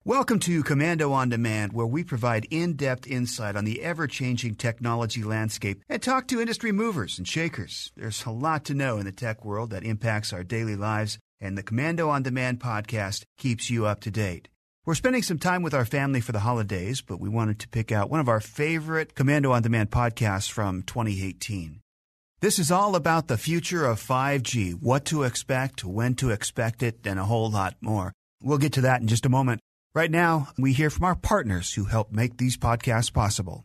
Welcome to Komando On Demand, where we provide in-depth insight on the ever-changing technology landscape and talk to industry movers and shakers. There's a lot to know in the tech world that impacts our daily lives, and the Komando On Demand podcast keeps you up to date. We're spending some time with our family for the holidays, but we wanted to pick out one of our favorite Komando On Demand podcasts from 2018. This is all about the future of 5G, what to expect, when to expect it, and a whole lot more. We'll get to that in just a moment. Right now, we hear from our partners who help make these podcasts possible.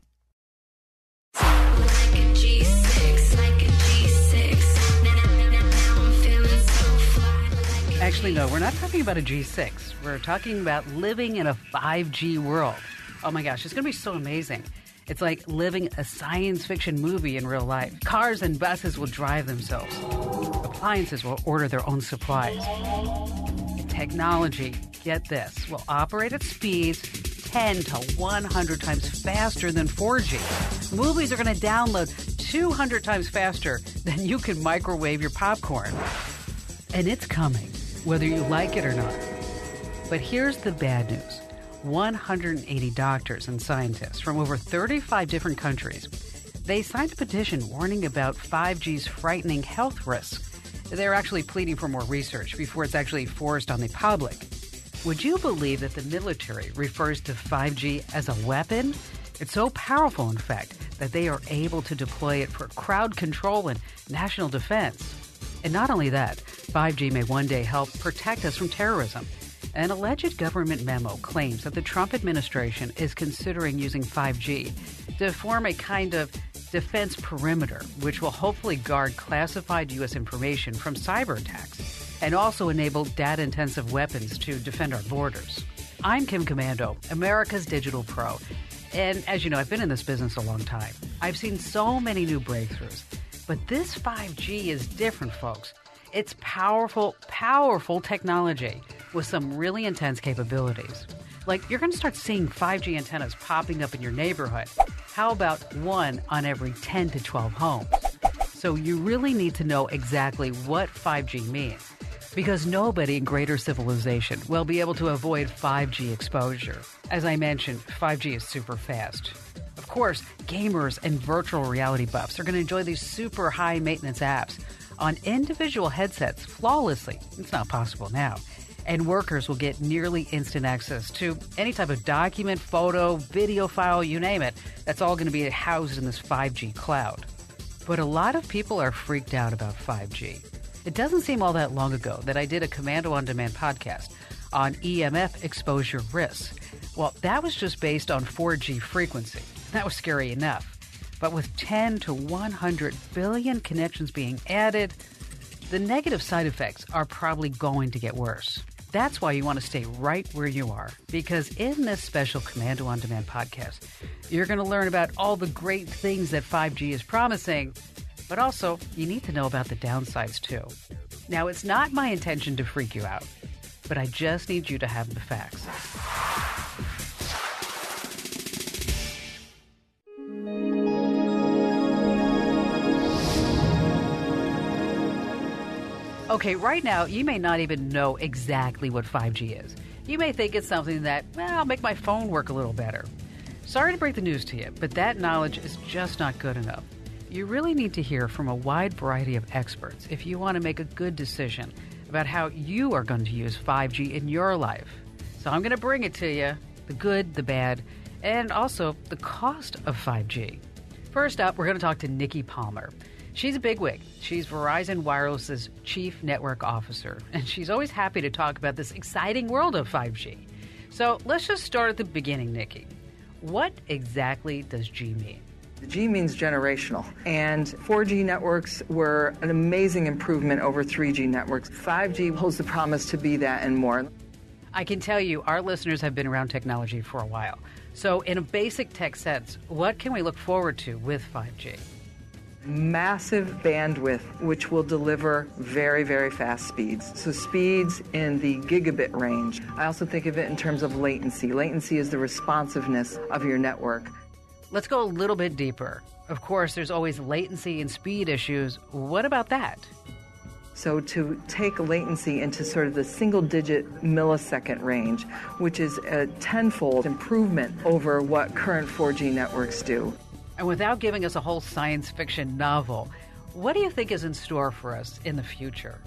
Actually, no, we're not talking about a G6. We're talking about living in a 5G world. Oh my gosh, it's going to be so amazing. It's like living a science fiction movie in real life. Cars and buses will drive themselves. Appliances will order their own supplies. Technology, get this, will operate at speeds 10 to 100 times faster than 4G. Movies are going to download 200 times faster than you can microwave your popcorn. And it's coming, whether you like it or not. But here's the bad news. 180 doctors and scientists from over 35 different countries, they signed a petition warning about 5G's frightening health risks. They're actually pleading for more research before it's actually forced on the public. Would you believe that the military refers to 5G as a weapon? It's so powerful, in fact, that they are able to deploy it for crowd control and national defense. And not only that, 5G may one day help protect us from terrorism. An alleged government memo claims that the Trump administration is considering using 5G to form a kind of defense perimeter, which will hopefully guard classified U.S. information from cyber attacks and also enable data-intensive weapons to defend our borders. I'm Kim Komando, America's digital pro. And as you know, I've been in this business a long time. I've seen so many new breakthroughs. But this 5G is different, folks. It's powerful, powerful technology with some really intense capabilities. Like, you're going to start seeing 5G antennas popping up in your neighborhood. How about one on every 10 to 12 homes? So you really need to know exactly what 5G means, because nobody in greater civilization will be able to avoid 5G exposure. As I mentioned, 5G is super fast. Of course, gamers and virtual reality buffs are going to enjoy these super high maintenance apps on individual headsets flawlessly. It's not possible now. And workers will get nearly instant access to any type of document, photo, video file, you name it. That's all going to be housed in this 5G cloud. But a lot of people are freaked out about 5G. It doesn't seem all that long ago that I did a Komando On Demand podcast on EMF exposure risks. Well, that was just based on 4G frequency. That was scary enough. But with 10 to 100 billion connections being added, the negative side effects are probably going to get worse. That's why you want to stay right where you are, because in this special Komando On Demand podcast, you're going to learn about all the great things that 5G is promising, but also you need to know about the downsides too. Now, it's not my intention to freak you out, but I just need you to have the facts. Okay, right now, you may not even know exactly what 5G is. You may think it's something that, I'll make my phone work a little better. Sorry to break the news to you, but that knowledge is just not good enough. You really need to hear from a wide variety of experts if you want to make a good decision about how you are going to use 5G in your life. So I'm going to bring it to you, the good, the bad, and also the cost of 5G. First up, we're going to talk to Nikki Palmer. She's a bigwig. She's Verizon Wireless's Chief Network Officer, and she's always happy to talk about this exciting world of 5G. So let's just start at the beginning, Nikki. What exactly does G mean? The G means generational, and 4G networks were an amazing improvement over 3G networks. 5G holds the promise to be that and more. I can tell you our listeners have been around technology for a while. So in a basic tech sense, what can we look forward to with 5G? Massive bandwidth, which will deliver very, very fast speeds. So speeds in the gigabit range. I also think of it in terms of latency. Latency is the responsiveness of your network. Let's go a little bit deeper. Of course, there's always latency and speed issues. What about that? So to take latency into sort of the single-digit millisecond range, which is a tenfold improvement over what current 4G networks do. And without giving us a whole science fiction novel, what do you think is in store for us in the future?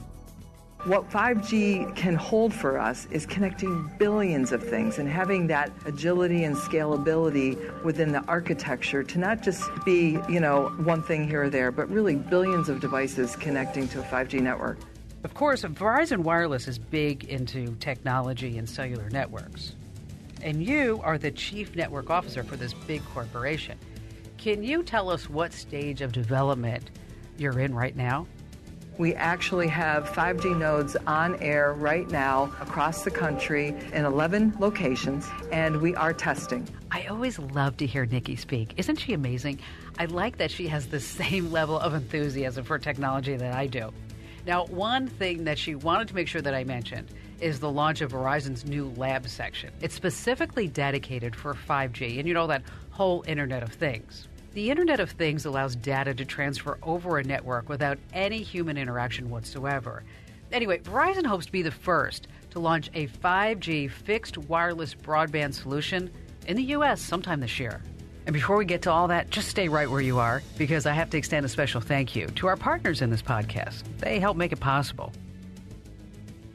What 5G can hold for us is connecting billions of things and having that agility and scalability within the architecture to not just be, one thing here or there, but really billions of devices connecting to a 5G network. Of course, Verizon Wireless is big into technology and cellular networks. And you are the chief network officer for this big corporation. Can you tell us what stage of development you're in right now? We actually have 5G nodes on air right now across the country in 11 locations, and we are testing. I always love to hear Nikki speak. Isn't she amazing? I like that she has the same level of enthusiasm for technology that I do. Now, one thing that she wanted to make sure that I mentioned is the launch of Verizon's new lab section. It's specifically dedicated for 5G and that whole Internet of Things. The Internet of Things allows data to transfer over a network without any human interaction whatsoever. Anyway, Verizon hopes to be the first to launch a 5G fixed wireless broadband solution in the U.S. sometime this year. And before we get to all that, just stay right where you are, because I have to extend a special thank you to our partners in this podcast. They help make it possible.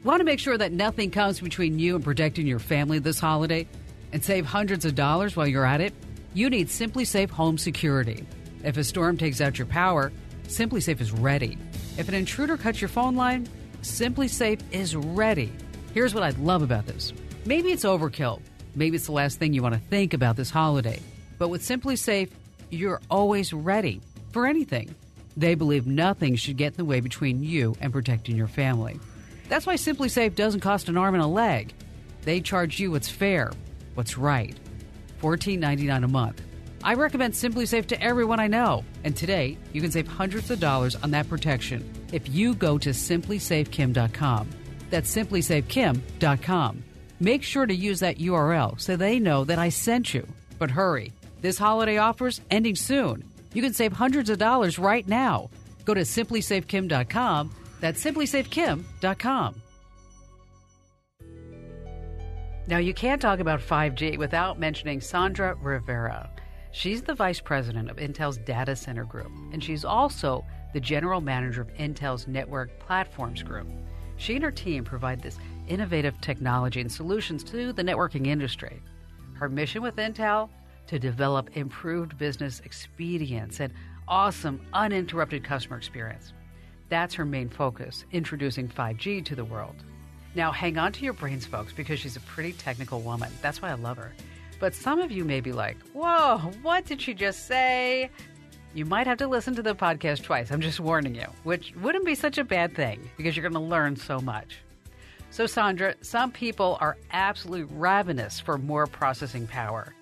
Want to make sure that nothing comes between you and protecting your family this holiday and save hundreds of dollars while you're at it? You need SimpliSafe Home Security. If a storm takes out your power, SimpliSafe is ready. If an intruder cuts your phone line, SimpliSafe is ready. Here's what I love about this. Maybe it's overkill. Maybe it's the last thing you want to think about this holiday. But with SimpliSafe, you're always ready for anything. They believe nothing should get in the way between you and protecting your family. That's why SimpliSafe doesn't cost an arm and a leg. They charge you what's fair, what's right. $14.99 a month. I recommend SimpliSafe to everyone I know. And today, you can save hundreds of dollars on that protection if you go to simplysafekim.com. That's simplysafekim.com. Make sure to use that URL so they know that I sent you. But hurry, this holiday offer's ending soon. You can save hundreds of dollars right now. Go to simplysafekim.com. That's simplysafekim.com. Now, you can't talk about 5G without mentioning Sandra Rivera. She's the vice president of Intel's data center group, and she's also the general manager of Intel's network platforms group. She and her team provide this innovative technology and solutions to the networking industry. Her mission with Intel? To develop improved business expedience and awesome, uninterrupted customer experience. That's her main focus, introducing 5G to the world. Now, hang on to your brains, folks, because she's a pretty technical woman. That's why I love her. But some of you may be like, whoa, what did she just say? You might have to listen to the podcast twice. I'm just warning you, which wouldn't be such a bad thing because you're going to learn so much. So, Sandra, some people are absolutely ravenous for more processing power.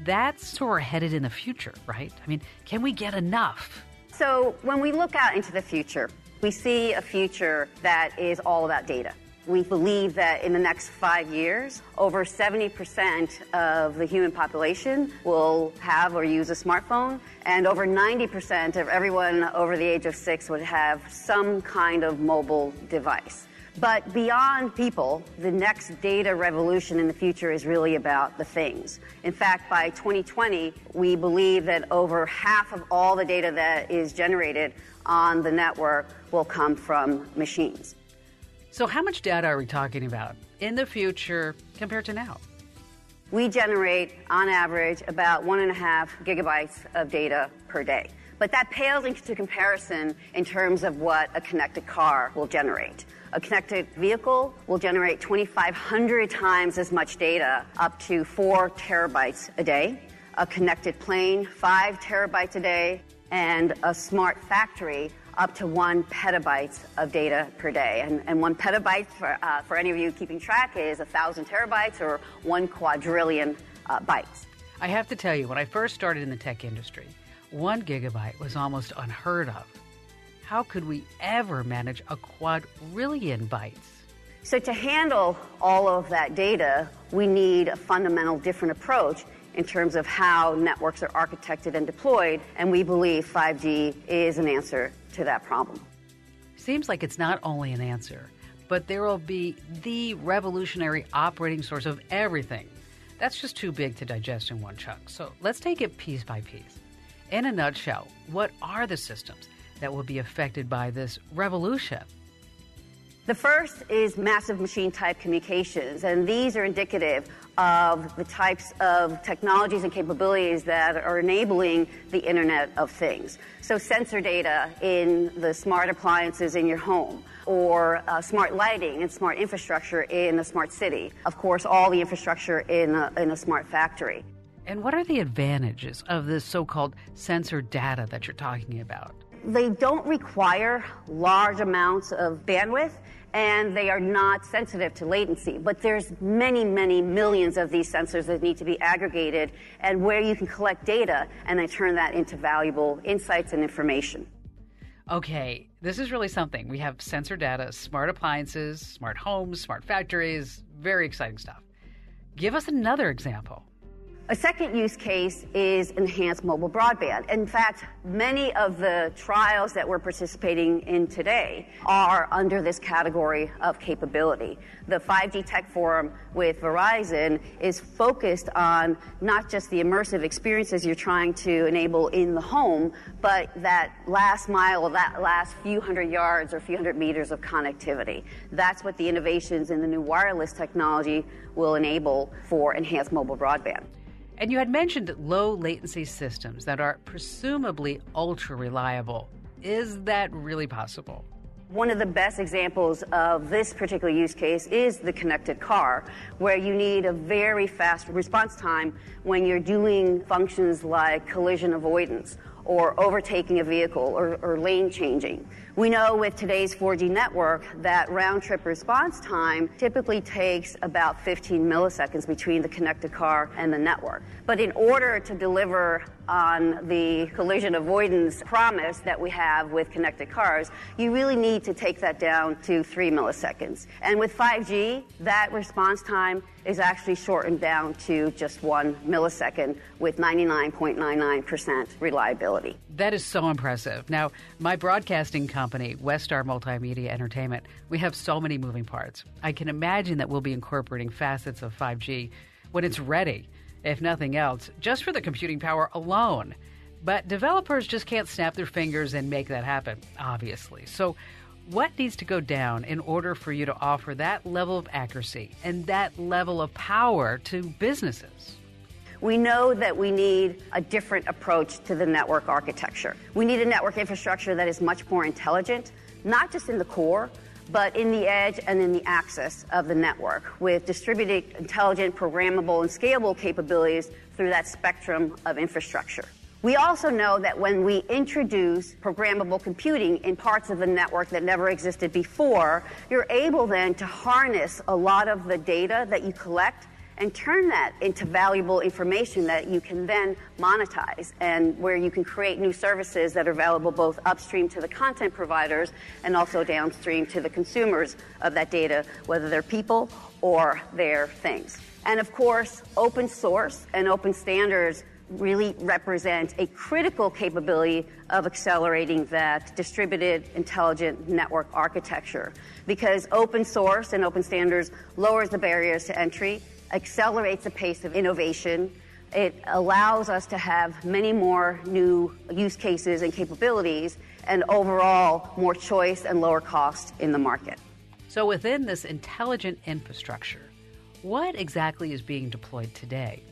That's where we're headed in the future, right? I mean, can we get enough? So when we look out into the future, we see a future that is all about data. We believe that in the next 5 years, over 70% of the human population will have or use a smartphone, and over 90% of everyone over the age of 6 would have some kind of mobile device. But beyond people, the next data revolution in the future is really about the things. In fact, by 2020, we believe that over half of all the data that is generated on the network will come from machines. So how much data are we talking about in the future compared to now? We generate, on average, about 1.5 gigabytes of data per day. But that pales into comparison in terms of what a connected car will generate. A connected vehicle will generate 2,500 times as much data, up to 4 terabytes a day. A connected plane, 5 terabytes a day. And a smart factory, up to 1 petabyte of data per day. And 1 petabyte, for any of you keeping track, is 1,000 terabytes or 1 quadrillion bytes. I have to tell you, when I first started in the tech industry, 1 gigabyte was almost unheard of. How could we ever manage a quadrillion bytes? So to handle all of that data, we need a fundamental different approach in terms of how networks are architected and deployed, and we believe 5G is an answer to that problem. Seems like it's not only an answer, but there will be the revolutionary operating source of everything. That's just too big to digest in one chunk. So let's take it piece by piece. In a nutshell, what are the systems that will be affected by this revolution? The first is massive machine-type communications, and these are indicative of the types of technologies and capabilities that are enabling the Internet of Things. So sensor data in the smart appliances in your home, or smart lighting and smart infrastructure in a smart city. Of course, all the infrastructure in a smart factory. And what are the advantages of this so-called sensor data that you're talking about? They don't require large amounts of bandwidth, and they are not sensitive to latency. But there's many, many millions of these sensors that need to be aggregated, and where you can collect data and then turn that into valuable insights and information. Okay, this is really something. We have sensor data, smart appliances, smart homes, smart factories, very exciting stuff. Give us another example. A second use case is enhanced mobile broadband. In fact, many of the trials that we're participating in today are under this category of capability. The 5G Tech Forum with Verizon is focused on not just the immersive experiences you're trying to enable in the home, but that last mile, that last few hundred yards or few hundred meters of connectivity. That's what the innovations in the new wireless technology will enable for enhanced mobile broadband. And you had mentioned low latency systems that are presumably ultra reliable. Is that really possible? One of the best examples of this particular use case is the connected car, where you need a very fast response time when you're doing functions like collision avoidance or overtaking a vehicle or lane changing. We know with today's 4G network that round-trip response time typically takes about 15 milliseconds between the connected car and the network. But in order to deliver on the collision avoidance promise that we have with connected cars, you really need to take that down to 3 milliseconds. And with 5G, that response time is actually shortened down to just 1 millisecond with 99.99% reliability. That is so impressive. Now, my broadcasting company, Westar Multimedia Entertainment, we have so many moving parts. I can imagine that we'll be incorporating facets of 5G when it's ready, if nothing else, just for the computing power alone. But developers just can't snap their fingers and make that happen, obviously. So what needs to go down in order for you to offer that level of accuracy and that level of power to businesses? We know that we need a different approach to the network architecture. We need a network infrastructure that is much more intelligent, not just in the core, but in the edge and in the access of the network, with distributed, intelligent, programmable, and scalable capabilities through that spectrum of infrastructure. We also know that when we introduce programmable computing in parts of the network that never existed before, you're able then to harness a lot of the data that you collect and turn that into valuable information that you can then monetize, and where you can create new services that are available both upstream to the content providers and also downstream to the consumers of that data, whether they're people or they're things. And of course, open source and open standards really represent a critical capability of accelerating that distributed, intelligent network architecture, because open source and open standards lowers the barriers to entry, accelerates the pace of innovation. It allows us to have many more new use cases and capabilities, and overall more choice and lower cost in the market. So within this intelligent infrastructure, what exactly is being deployed today?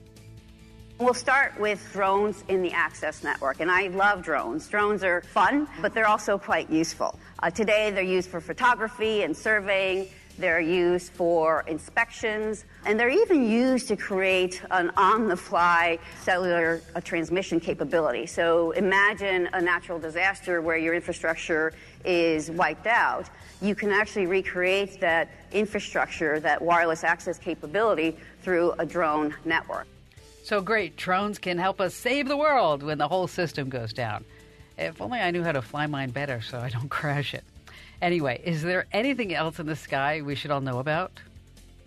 We'll start with drones in the access network, and I love drones. Drones are fun, but they're also quite useful. Today they're used for photography and surveying. They're used for inspections, and they're even used to create an on-the-fly cellular transmission capability. So imagine a natural disaster where your infrastructure is wiped out. You can actually recreate that infrastructure, that wireless access capability, through a drone network. So great, drones can help us save the world when the whole system goes down. If only I knew how to fly mine better so I don't crash it. Anyway, is there anything else in the sky we should all know about?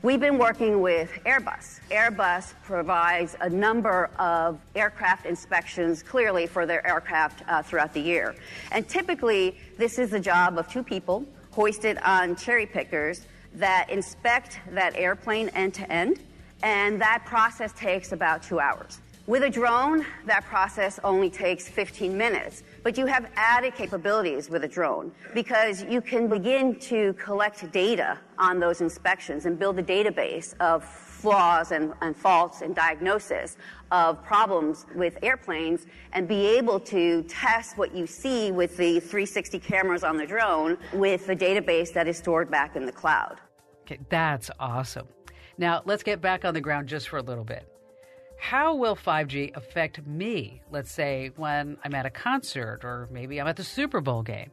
We've been working with Airbus. Airbus provides a number of aircraft inspections clearly for their aircraft throughout the year. And typically, this is the job of two people hoisted on cherry pickers that inspect that airplane end to end, and that process takes about 2 hours. With a drone, that process only takes 15 minutes. But you have added capabilities with a drone because you can begin to collect data on those inspections and build a database of flaws and faults and diagnosis of problems with airplanes and be able to test what you see with the 360 cameras on the drone with the database that is stored back in the cloud. Okay, that's awesome. Now, let's get back on the ground just for a little bit. How will 5G affect me, let's say, when I'm at a concert or maybe I'm at the Super Bowl game?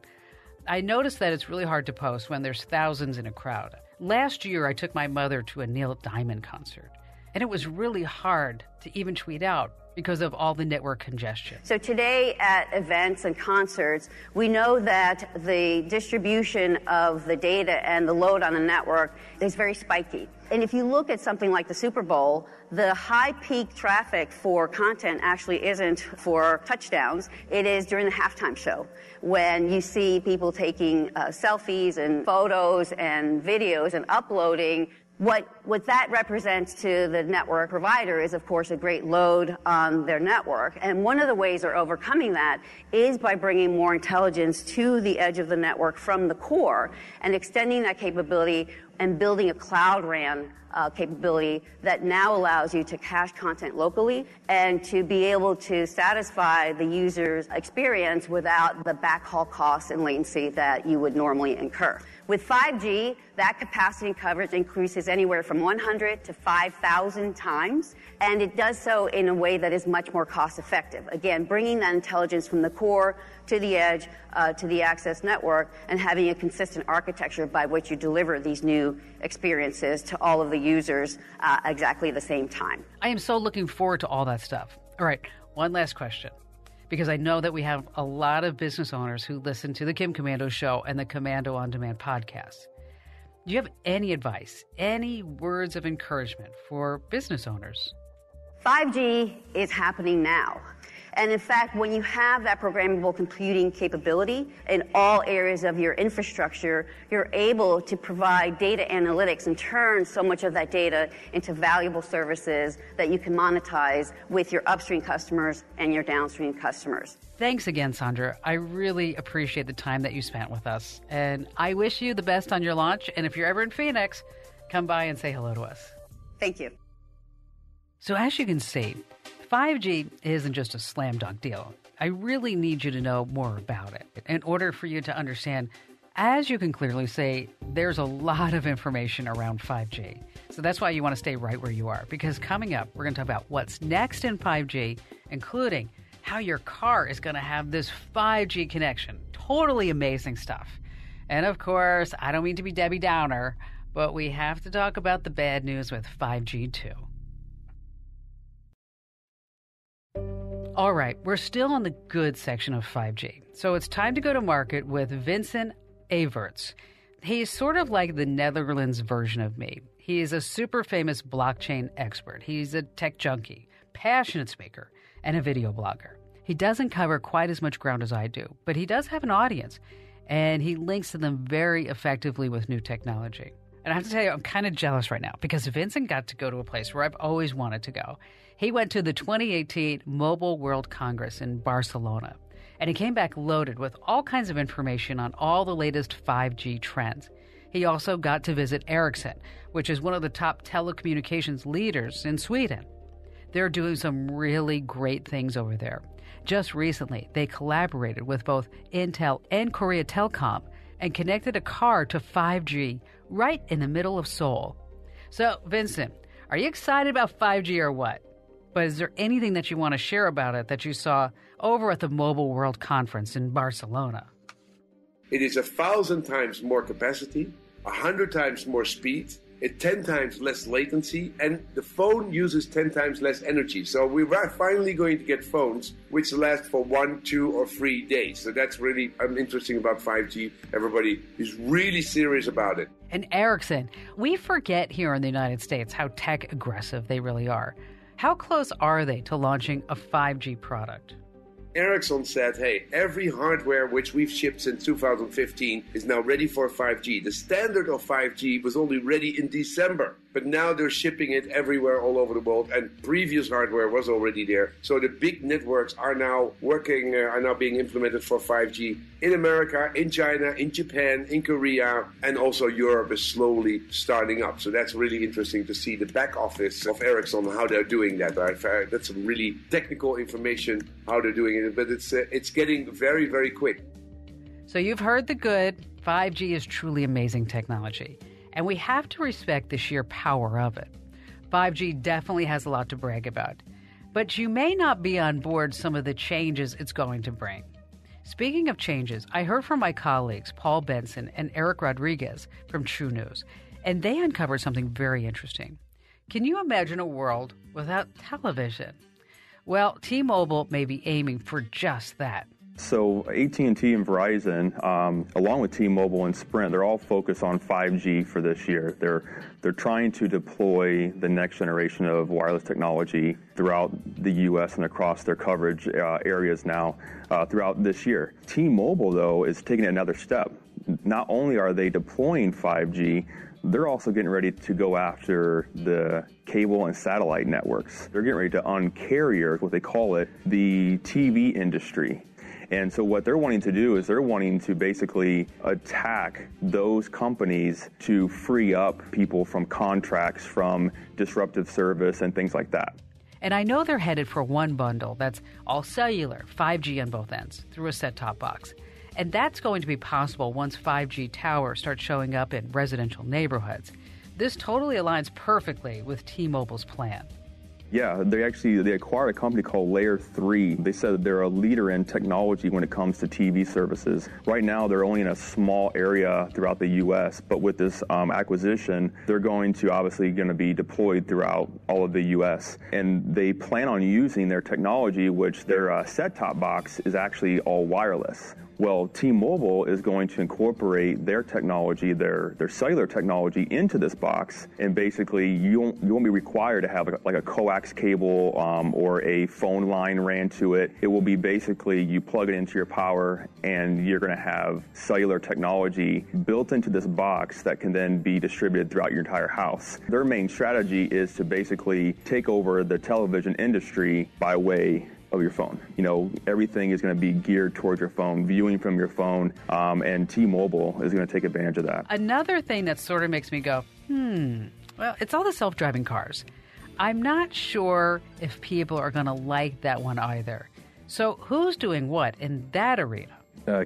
I noticed that it's really hard to post when there's thousands in a crowd. Last year, I took my mother to a Neil Diamond concert, and it was really hard to even tweet out because of all the network congestion. So today at events and concerts, we know that the distribution of the data and the load on the network is very spiky. And if you look at something like the Super Bowl, the high peak traffic for content actually isn't for touchdowns. It is during the halftime show when you see people taking selfies and photos and videos and uploading. What that represents to the network provider is, of course, a great load on their network. And one of the ways they're overcoming that is by bringing more intelligence to the edge of the network from the core and extending that capability and building a Cloud RAN capability that now allows you to cache content locally and to be able to satisfy the user's experience without the backhaul costs and latency that you would normally incur. With 5G, that capacity coverage increases anywhere from 100 to 5,000 times, and it does so in a way that is much more cost effective. Again, bringing that intelligence from the core to the edge, to the access network, and having a consistent architecture by which you deliver these new experiences to all of the users exactly at the same time. I am so looking forward to all that stuff. All right, one last question, because I know that we have a lot of business owners who listen to the Kim Komando Show and the Komando On Demand podcast. Do you have any advice, any words of encouragement for business owners? 5G is happening now. And in fact, when you have that programmable computing capability in all areas of your infrastructure, you're able to provide data analytics and turn so much of that data into valuable services that you can monetize with your upstream customers and your downstream customers. Thanks again, Sandra. I really appreciate the time that you spent with us. And I wish you the best on your launch. And if you're ever in Phoenix, come by and say hello to us. Thank you. So as you can see, 5G isn't just a slam dunk deal. I really need you to know more about it in order for you to understand, as you can clearly see, there's a lot of information around 5G. So that's why you want to stay right where you are, because coming up, we're going to talk about what's next in 5G, including how your car is going to have this 5G connection. Totally amazing stuff. And of course, I don't mean to be Debbie Downer, but we have to talk about the bad news with 5G too. All right, we're still on the good section of 5G. So it's time to go to market with Vincent Everts. He's sort of like the Netherlands version of me. He is a super famous blockchain expert. He's a tech junkie, passionate speaker, and a video blogger. He doesn't cover quite as much ground as I do, but he does have an audience, and he links to them very effectively with new technology. And I have to tell you, I'm kind of jealous right now because Vincent got to go to a place where I've always wanted to go. He went to the 2018 Mobile World Congress in Barcelona, and he came back loaded with all kinds of information on all the latest 5G trends. He also got to visit Ericsson, which is one of the top telecommunications leaders in Sweden. They're doing some really great things over there. Just recently, they collaborated with both Intel and Korea Telecom and connected a car to 5G right in the middle of Seoul. So, Vincent, are you excited about 5G or what? But is there anything that you want to share about it that you saw over at the Mobile World Conference in Barcelona? It is 1,000 times more capacity, 100 times more speed, it 10 times less latency, and the phone uses 10 times less energy. So we're finally going to get phones which last for 1, 2, or 3 days. So that's really interesting about 5G. Everybody is really serious about it. And Ericsson, we forget here in the United States how tech aggressive they really are. How close are they to launching a 5G product? Ericsson said, hey, every hardware which we've shipped since 2015 is now ready for 5G. The standard of 5G was only ready in December, but now they're shipping it everywhere all over the world, and previous hardware was already there. So the big networks are now working, are now being implemented for 5G in America, in China, in Japan, in Korea, and also Europe is slowly starting up. So that's really interesting to see the back office of Ericsson, how they're doing that. That's some really technical information, how they're doing it, but it's getting very, very quick. So you've heard the good. 5G is truly amazing technology, and we have to respect the sheer power of it. 5G definitely has a lot to brag about, but you may not be on board some of the changes it's going to bring. Speaking of changes, I heard from my colleagues Paul Benson and Eric Rodriguez from True News, and they uncovered something very interesting. Can you imagine a world without television? Well, T-Mobile may be aiming for just that. So AT&T and Verizon, along with T-Mobile and Sprint, they're all focused on 5G for this year. They're trying to deploy the next generation of wireless technology throughout the U.S. and across their coverage areas now throughout this year. T-Mobile, though, is taking another step. Not only are they deploying 5G, they're also getting ready to go after the cable and satellite networks. They're getting ready to uncarrier, what they call it, the TV industry. And so what they're wanting to do is they're wanting to basically attack those companies to free up people from contracts, from disruptive service and things like that. And I know they're headed for one bundle that's all cellular, 5G on both ends, through a set-top box. And that's going to be possible once 5G towers start showing up in residential neighborhoods. This totally aligns perfectly with T-Mobile's plan. Yeah, they acquired a company called Layer 3. They said that they're a leader in technology when it comes to TV services. Right now, they're only in a small area throughout the U.S., but with this acquisition, they're going to be deployed throughout all of the U.S. And they plan on using their technology, which their set-top box is actually all wireless. Well, T-Mobile is going to incorporate their technology, their cellular technology into this box, and basically you won't be required to have like a coax cable or a phone line ran to it. It will be basically you plug it into your power and you're going to have cellular technology built into this box that can then be distributed throughout your entire house. Their main strategy is to basically take over the television industry by way of your phone. You know, everything is going to be geared towards your phone, viewing from your phone, and T-Mobile is going to take advantage of that. Another thing that sort of makes me go, well, it's all the self-driving cars. I'm not sure if people are going to like that one either. So who's doing what in that arena?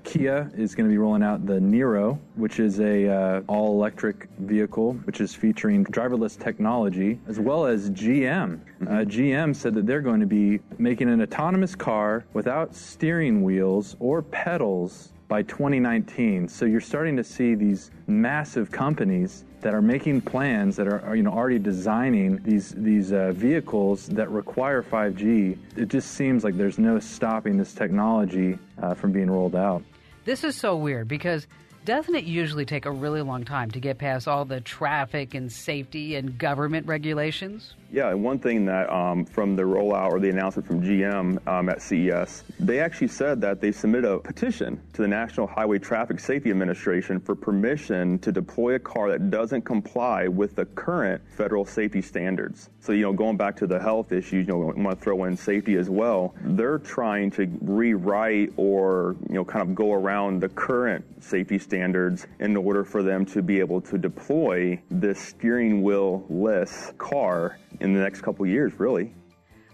Kia is going to be rolling out the Niro, which is a all-electric vehicle, which is featuring driverless technology, as well as GM. GM said that they're going to be making an autonomous car without steering wheels or pedals by 2019. So you're starting to see these massive companies that are making plans, that are already designing these vehicles that require 5G. It just seems like there's no stopping this technology from being rolled out. This is so weird because doesn't it usually take a really long time to get past all the traffic and safety and government regulations? Yeah, and one thing that from the rollout or the announcement from GM at CES, they actually said that they submitted a petition to the National Highway Traffic Safety Administration for permission to deploy a car that doesn't comply with the current federal safety standards. So, going back to the health issues, we want to throw in safety as well. They're trying to rewrite or, kind of go around the current safety standards in order for them to be able to deploy this steering wheel-less car in the next couple of years, really.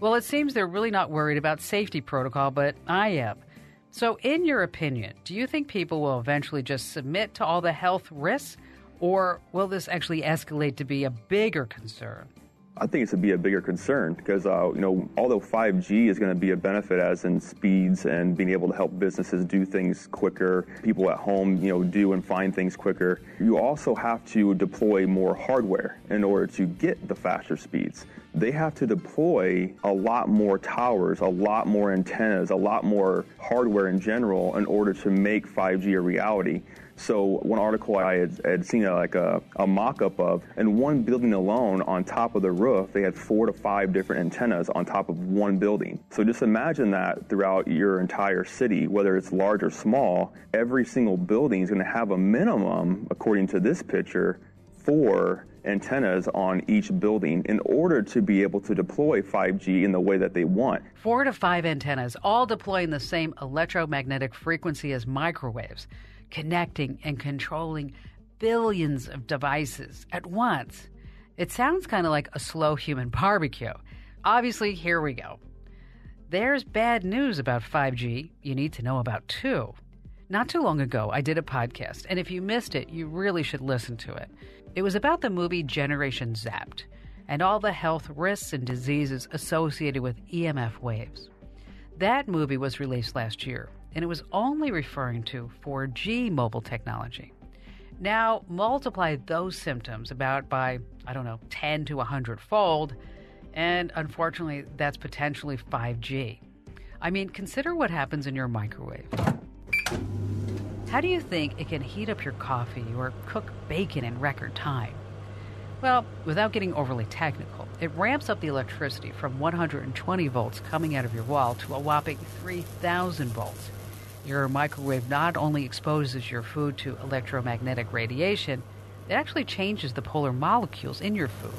Well, it seems they're really not worried about safety protocol, but I am. So in your opinion, do you think people will eventually just submit to all the health risks, or will this actually escalate to be a bigger concern? I think it should be a bigger concern because, although 5G is going to be a benefit as in speeds and being able to help businesses do things quicker, people at home, do and find things quicker, you also have to deploy more hardware in order to get the faster speeds. They have to deploy a lot more towers, a lot more antennas, a lot more hardware in general in order to make 5G a reality. So one article I had seen a mock-up of, in one building alone on top of the roof, they had 4 to 5 different antennas on top of one building. So just imagine that throughout your entire city, whether it's large or small, every single building is going to have a minimum, according to this picture, 4 antennas on each building in order to be able to deploy 5G in the way that they want. 4 to 5 antennas, all deploying the same electromagnetic frequency as microwaves, connecting and controlling billions of devices at once. It sounds kind of like a slow human barbecue. Obviously, here we go. There's bad news about 5G you need to know about too. Not too long ago, I did a podcast, and if you missed it, you really should listen to it. It was about the movie Generation Zapped and all the health risks and diseases associated with EMF waves. That movie was released last year, and it was only referring to 4G mobile technology. Now, multiply those symptoms about by, 10 to 100-fold, and unfortunately, that's potentially 5G. I mean, consider what happens in your microwave. How do you think it can heat up your coffee or cook bacon in record time? Well, without getting overly technical, it ramps up the electricity from 120 volts coming out of your wall to a whopping 3,000 volts. Your microwave not only exposes your food to electromagnetic radiation, it actually changes the polar molecules in your food.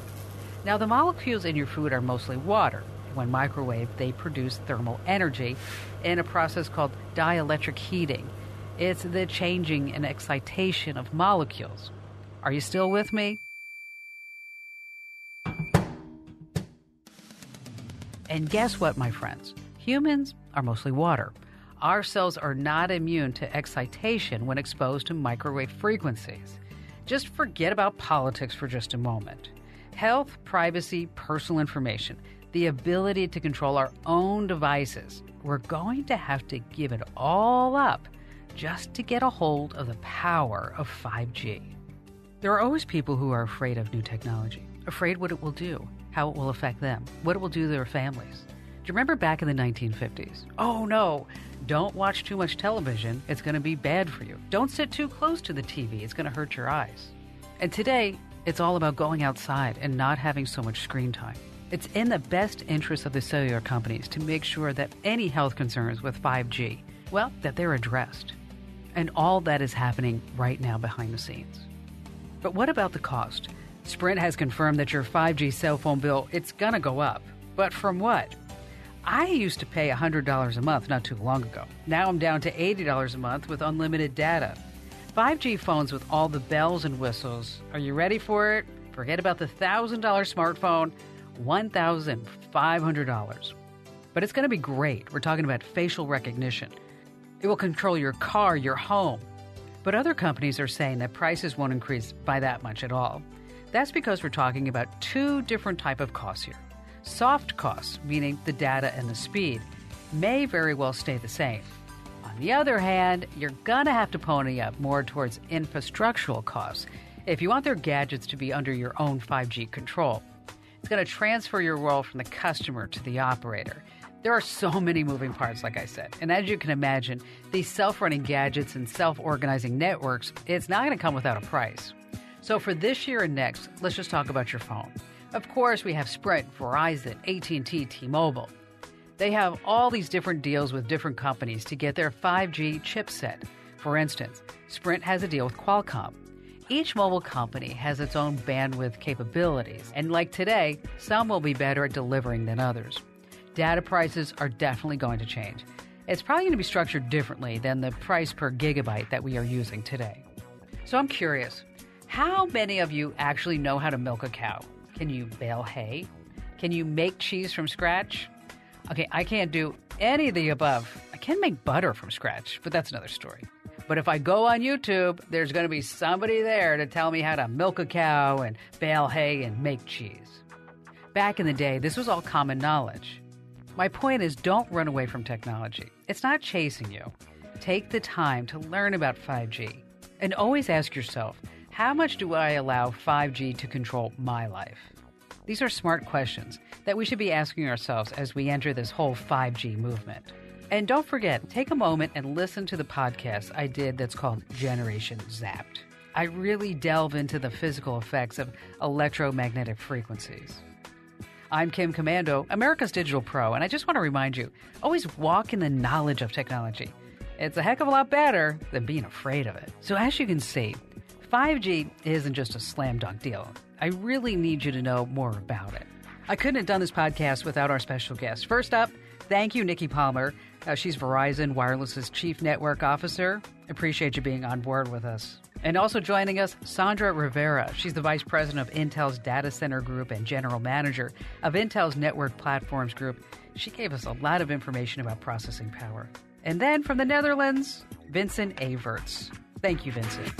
Now, the molecules in your food are mostly water. When microwaved, they produce thermal energy in a process called dielectric heating. It's the changing and excitation of molecules. Are you still with me? And guess what, my friends? Humans are mostly water. Our cells are not immune to excitation when exposed to microwave frequencies. Just forget about politics for just a moment. Health, privacy, personal information, the ability to control our own devices. We're going to have to give it all up just to get a hold of the power of 5G. There are always people who are afraid of new technology, afraid what it will do, how it will affect them, what it will do to their families. Do you remember back in the 1950s? Oh no, don't watch too much television, it's going to be bad for you. Don't sit too close to the TV, it's going to hurt your eyes. And today, it's all about going outside and not having so much screen time. It's in the best interest of the cellular companies to make sure that any health concerns with 5G, that they're addressed. And all that is happening right now behind the scenes. But what about the cost? Sprint has confirmed that your 5G cell phone bill, it's going to go up. But from what? I used to pay $100 a month not too long ago. Now I'm down to $80 a month with unlimited data. 5G phones with all the bells and whistles. Are you ready for it? Forget about the $1,000 smartphone, $1,500. But it's going to be great. We're talking about facial recognition. It will control your car, your home. But other companies are saying that prices won't increase by that much at all. That's because we're talking about 2 different types of costs here. Soft costs, meaning the data and the speed, may very well stay the same. On the other hand, you're going to have to pony up more towards infrastructural costs if you want their gadgets to be under your own 5G control. It's going to transfer your role from the customer to the operator. There are so many moving parts, like I said. And as you can imagine, these self-running gadgets and self-organizing networks, it's not going to come without a price. So for this year and next, let's just talk about your phone. Of course, we have Sprint, Verizon, AT&T, T-Mobile. They have all these different deals with different companies to get their 5G chipset. For instance, Sprint has a deal with Qualcomm. Each mobile company has its own bandwidth capabilities, and like today, some will be better at delivering than others. Data prices are definitely going to change. It's probably going to be structured differently than the price per gigabyte that we are using today. So I'm curious, how many of you actually know how to milk a cow? Can you bale hay? Can you make cheese from scratch? Okay, I can't do any of the above. I can make butter from scratch, but that's another story. But if I go on YouTube, there's going to be somebody there to tell me how to milk a cow and bale hay and make cheese. Back in the day, this was all common knowledge. My point is, don't run away from technology. It's not chasing you. Take the time to learn about 5G. And always ask yourself, how much do I allow 5G to control my life? These are smart questions that we should be asking ourselves as we enter this whole 5G movement. And don't forget, take a moment and listen to the podcast I did that's called Generation Zapped. I really delve into the physical effects of electromagnetic frequencies. I'm Kim Komando, America's Digital Pro, and I just want to remind you, always walk in the knowledge of technology. It's a heck of a lot better than being afraid of it. So as you can see, 5G isn't just a slam dunk deal. I really need you to know more about it. I couldn't have done this podcast without our special guest. First up, thank you, Nikki Palmer. She's Verizon Wireless's Chief Network Officer. Appreciate you being on board with us. And also joining us, Sandra Rivera. She's the Vice President of Intel's Data Center Group and General Manager of Intel's Network Platforms Group. She gave us a lot of information about processing power. And then from the Netherlands, Vincent Everts. Thank you, Vincent.